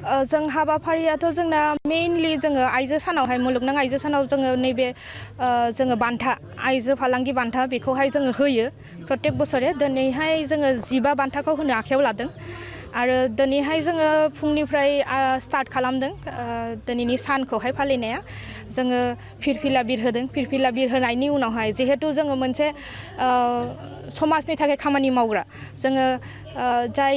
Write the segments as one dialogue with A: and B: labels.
A: जों हाबाफारियाथ' जोंना मेइनलि जोङो आइजो सानावहाय मुलुगनां आइजो सानाव जोङो नैबे जोङो बान्था आइजो फालांगि बान्था बेखौहाय जोङो होयो प्रत्येक बोसोरे दिनैहाय जोङो 15 बान्थाखौ होनो आखायाव लादों आरो दिनैहाय जोङो फुंनिफ्राय स्टार्ट खालामदों दिनैनि सानखौहाय फालिनाया जोङो फिरफिला बिर होदों फिरफिला बिर होनायनि उनावहाय जिहेतु जोङो मोनसे समाजनि थाखाय खामानि मावग्रा जोङो जाय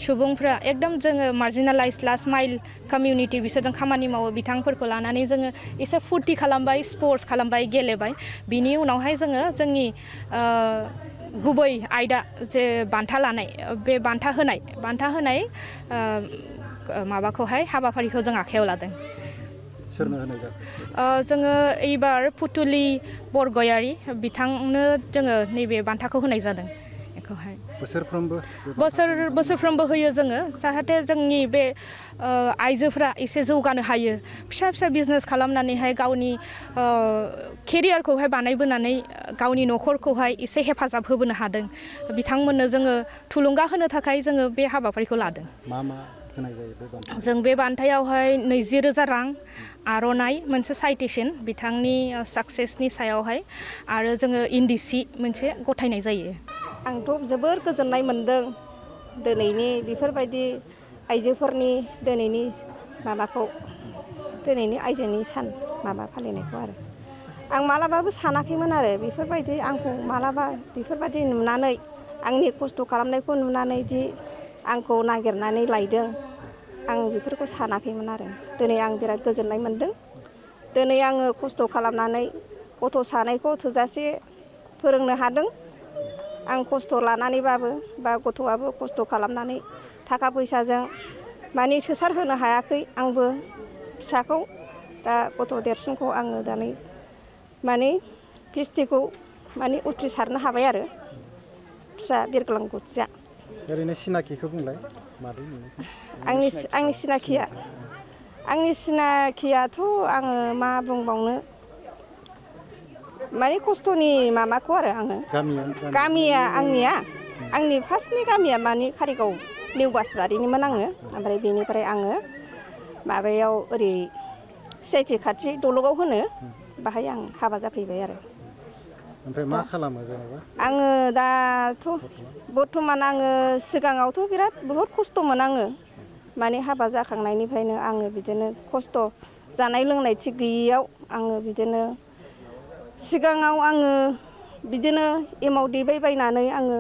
A: सुबुंफ्रा एकदम जोङो मार्जिनेलाइज लास्ट माइल कमिउनिटि बिसोरजों खामानि मावो बिथांफोरखौ लानानै जोङो एसे फुर्ति खालामबाय स्पर्ट्स खालामबाय गेलेबाय बिनि उनावहाय जोङो जोंनि गुबै आयदा जे बान्था लानाय बे बान्था होनाय माबाखौहाय हाबाफारिखौ जों आखायाव लादों
B: सोरनो होनाय जाखो
A: जोङो एबार पुतुलि बरगयारी बिथांनो जोङो नैबे बान्थाखौ होनाय जादों बेखौहाय बोसोरफ्रोमबो होयो जोङो जाहाथे जोंनि बे आइजोफ्रा एसे जौगानो हायो फिसा फिसा बिजनेस खालामनानैहाय गावनि केरियारखौहाय बानायबोनानै गावनि न'खरखौहाय एसे हेफाजाब होबोनो हादों बिथांमोननो जोङो थुलुंगा होनो थाखाय जोङो बे हाबाफारिखौ लादों
B: मा होनाय जायो बे बान्था
A: जों बे बान्थायावहाय 20,000 रां आर'नाइ मोनसे साइटेसन बिथांनि साक्सेसनि सायावहाय आरो जोङो इन्दि सि मोनसे गथायनाय जायो
C: आंथ' जोबोर गोजोननाय मोनदों दिनैनि बेफोरबायदि आइजोफोरनि दिनैनि आइजोनि सान माबा फालिनायखौ आरो आं मालाबाबो सानाखैमोन आरो बेफोरबायदि आंखौ मालाबा बेफोरबायदि नुनानै आंनि खस्थ' खालामनायखौ नुनानै दि आंखौ नागिरनानै लायदों आं बेफोरखौ सानाखैमोन आरो दिनै आं बिराद गोजोननाय मोनदों दिनै आङो खस्थ' खालामनानै गथ' सानैखौ थोजासे फोरोंनो हादों आं खस्थ' लानानैबाबो बा गथ'आबो खस्थ' खालामनानै थाखा फैसाजों माने थोसार होनो हायाखै आंबो फिसाखौ दा गथ' देरसिनखौ आङो दानै माने फिस्टिखौ माने उथ्रिसारनो हाबाय आरो फिसा बिरग्लांगुथिया
B: ओरैनो सिनाखिखौ बुंलाय मादै
C: आंनि सिनाखियाथ' आङो मा बुंबावनो माने खस्थ'नि माबाखौ आरो आङो गामिया आंनि फार्स्टनि गामिया माने कारिगाव निउ बासबारिनिमोन आङो ओमफ्राय बेनिफ्राय आङो माबायाव ओरै सिआइटि खाथि दलगाव होनो बाहाय आं हाबा जाफैबाय आरो
B: ओमफ्राय मा खालामो जेनेबा
C: आङो दाथ' बर्थमान आङो सिगाङावथ' बहुद खस्थ'मोन आङो माने हाबा जाखांनायनिफ्रायनो आङो बिदिनो खस्थ' जानाय लोंनाय थिग गैयियाव आङो बिदिनो सिगाङाव आङो बिदिनो एमाव देबायबायनानै आङो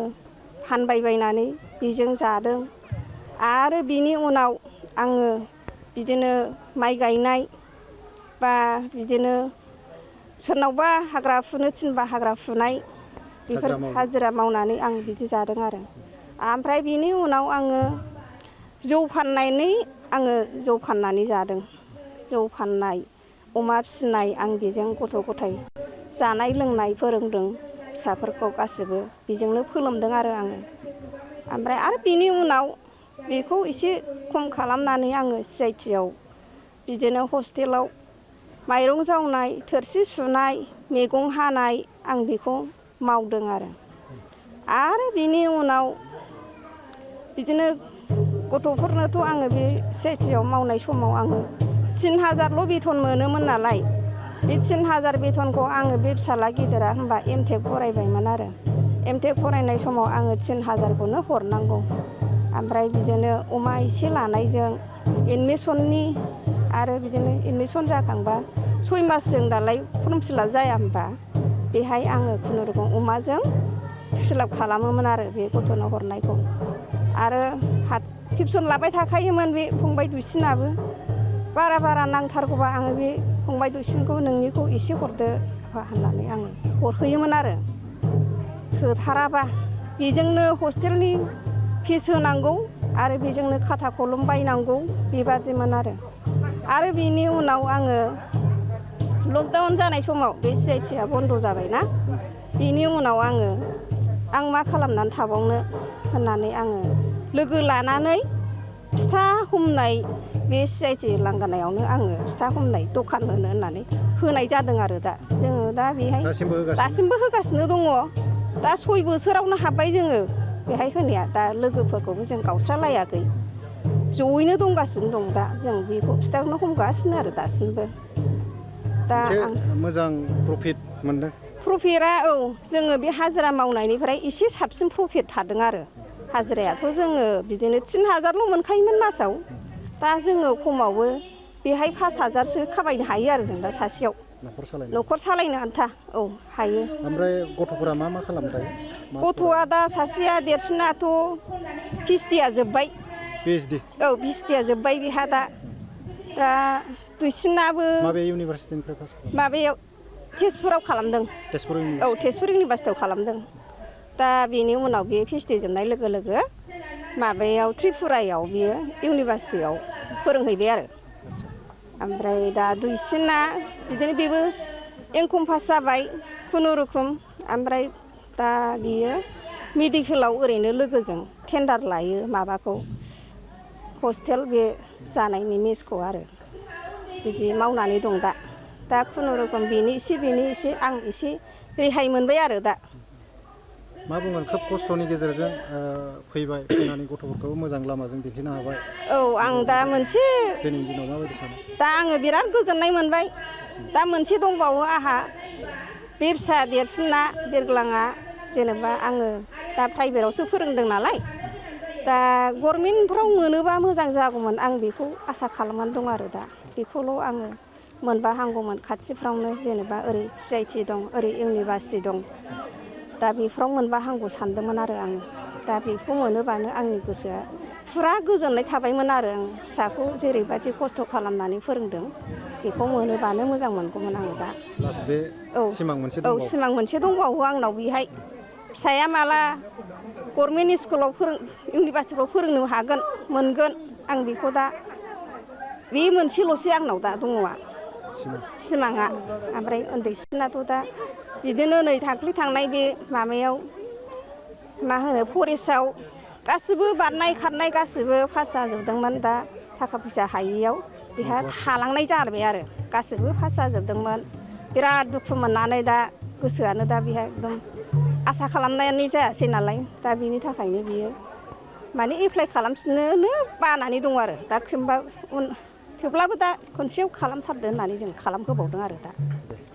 C: फानबायबायनानै बेजों जादों आरो बिनि उनाव आङो बिदिनो माइ गायनाय बा बिदिनो सोरनावबा हाग्रा फुनो थिनबा हाग्रा फुनाय बेफोर हाजिरा मावनानै आं बिदि जादों आरो ओमफ्राय बिनि उनाव आङो जौ फाननानै जादों जौ फाननाय अमा फिसिनाय आं बेजों गथ' गथाय जानाय लोंनाय फोरोंदों फिसाफोरखौ गासिबो बेजोंनो फोलोमदों आरो आङो ओमफ्राय आरो बिनि उनाव बेखौ एसे खम खालामनानै आङो सिआइटियाव बिदिनो हस्टेलाव माइरं जावनाय थोरसि सुनाय मैगं हानाय आं बेखौ मावदों आरो बिनि उनाव बिदिनो गथ'फोरनोथ' आङो बे सिआइटियाव मावनाय समाव आङो 3,000ल' बेथन मोनोमोन नालाय बे 3,000 बेथनखौ आङो बे फिसाला गिदिरा होनबा एमटेक फरायबायमोन आरो एमटेक फरायनाय समाव आङो 3,000खौनो हरनांगौ ओमफ्राय बिदिनो अमा एसे लानायजों एडमिसननि आरो बिदिनो एडमिसन जाखांबा 6 मासजों दालाय फर्म फिलाप जाया होनबा बेहाय आङो खुनुरुखुम अमाजों फिलाप खालामोमोन आरो बे गथ'नो हरनायखौ आरो टिउसन लाबाय थाखायोमोन बे फंबाय दुइसिनाबो बारा नांथारगौबा आङो बे फंबाय दुइसिनखौ नोंनिखौ एसे हरदो होननानै आङो हरहोयोमोन आरो थोथाराबा बेजोंनो हस्टेलनि फिस होनांगौ आरो बेजोंनो खाथा कलम बायनांगौ बेबादिमोन आरो बिनि उनाव आङो लकडाउन जानाय समाव बे सिआइटिया बन्द' जाबायना बिनि उनाव आं मा खालामनानै थाबावनो होननानै आङो लोगो लानानै फिथा हमनाय बे सिआइटि लांगोनायावनो आङो फिथा हमनाय दखान होनो होननानै होनाय जादों आरो जोङो दा बेहाय दासिमबो होगासिनो दङ दा 6 बोसोरावनो हाबबाय जोङो बेहाय होनाया दा लोगोफोरखौबो जों गावस्रालायाखै जयैनो दंगासिनो दं दा जों बेखौ फिथाखौनो हमगासिनो आरो दासिमबो दा
B: मोजां प्रफिट मोनदों
C: प्रफिटआ औ जोङो बे हाजिरा मावनायनिफ्राय एसे साबसिन प्रफिट थादों आरो हाजिरायाथ' जोङो बिदिनो 3000ल' मोनखायोमोन मासाव दा जोङो खमावबो बेहाय 5000सो खामायनो हायो आरो जों दा सासेयाव न'खर सालायनो आन्था औ हायो।
B: ओमफ्राय गथ'फोरा मा खालामो दायो?
C: गथ'आ दा सासेया देरसिनाथ' पिएचडिया जोब्बाय।
B: पिएचडि
C: औ पिएचडिया जोब्बाय बेहा दा दुइसिनाबो
B: माबे इउनिभारसिटिनिफ्राय पास खालामदों?
C: माबायाव तेजपुराव खालामदों।
B: तेजपुर
C: औ तेजपुर इउनिभारसिटियाव खालामदों। दा बेनि उनाव बियो पिएचडि जोबनाय लोगो लोगो माबायाव त्रिपुरायाव बियो इउनिभारसिटियाव फोरोंहैबाय आरो ओमफ्राय दा दुइसिना बिदिनो बेबो एमकम पास जाबाय खुनुरुखुम ओमफ्राय दा बियो मेडिकेलाव ओरैनो लोगोजों टेन्डार लायो माबाखौ हस्टेल बे जानायनि मेसखौ आरो बिदि मावनानै दं दा खुनुरुखुम बेनि एसे आं एसे रेहाय मोनबाय आरो दा।
B: मा बुंगोन खोब खस्थ'नि गेजेरजों फैनानै गथ'फोरखौ मोजां लामाजों दिन्थिनो हाबाय।
C: औ आं दा मोनसे
B: दिनैनि दिनाव माबायदि सानो?
C: दा आङो बिराद गोजोननाय मोनबाय। दा मोनसे दंबावो आंहा बे फिसा देरसिना बिरग्लाङा जेनेबा आङो दा प्राइभेटआवसो फोरोंदों नालाय दा गभर्नमेन्टफ्राव मोनोबा मोजां जागौमोन आं बेखौ आसा खालामनानै दं आरो दा बेखौल' आङो मोनबा हामगौमोन खाथिफ्रावनो जेनेबा ओरै CIT दं ओरै इउनिभारसिटि दं दा बेफोराव मोनबा हामगौ सानदोंमोन आरो आङो दा बेखौ मोनोबानो आंनि गोसोआ फुरा गोजोननाय थाबायमोन आरो आं फिसाखौ जेरैबायदि खस्थ' खालामनानै फोरोंदों बेखौ मोनोबानो मोजां मोनगौमोन आङो दा।
B: बे सिमां मोनसे दंबावो।
C: औ सिमां मोनसे दंबावो आंनाव बेहाय फिसाया माला गभर्नमेन्ट स्कुलाव इउनिभारसिटिफ्राव फोरोंनो हागोन मोनगोन आं बेखौ दा बे मोनसेल'सै आंनाव दा दङआ सिमाङा ओमफ्राय उन्दैसिनाथ' दा बिदिनो नै दाख्लै थांनाय बे माबायाव मा होनो फरेस्टआव गासिबो बारनाय खारनाय गासिबो पास जाजोबदोंमोन दा थाखा फैसा हायियाव बेहा थालांनाय जाबाय आरो गासिबो पास जाजोबदोंमोन बिराद दुखु मोननानै दा गोसोआनो दा बेहा एकदम आसा खालामनायानो जायासै नालाय दा बिनि थाखायनो बियो माने एप्लाइ खालामफिननोनो बानानै दं आरो दा थेवब्लाबो दा खनसेयाव खालामथारदो होननानै जों खालामहोबावदों आरो दा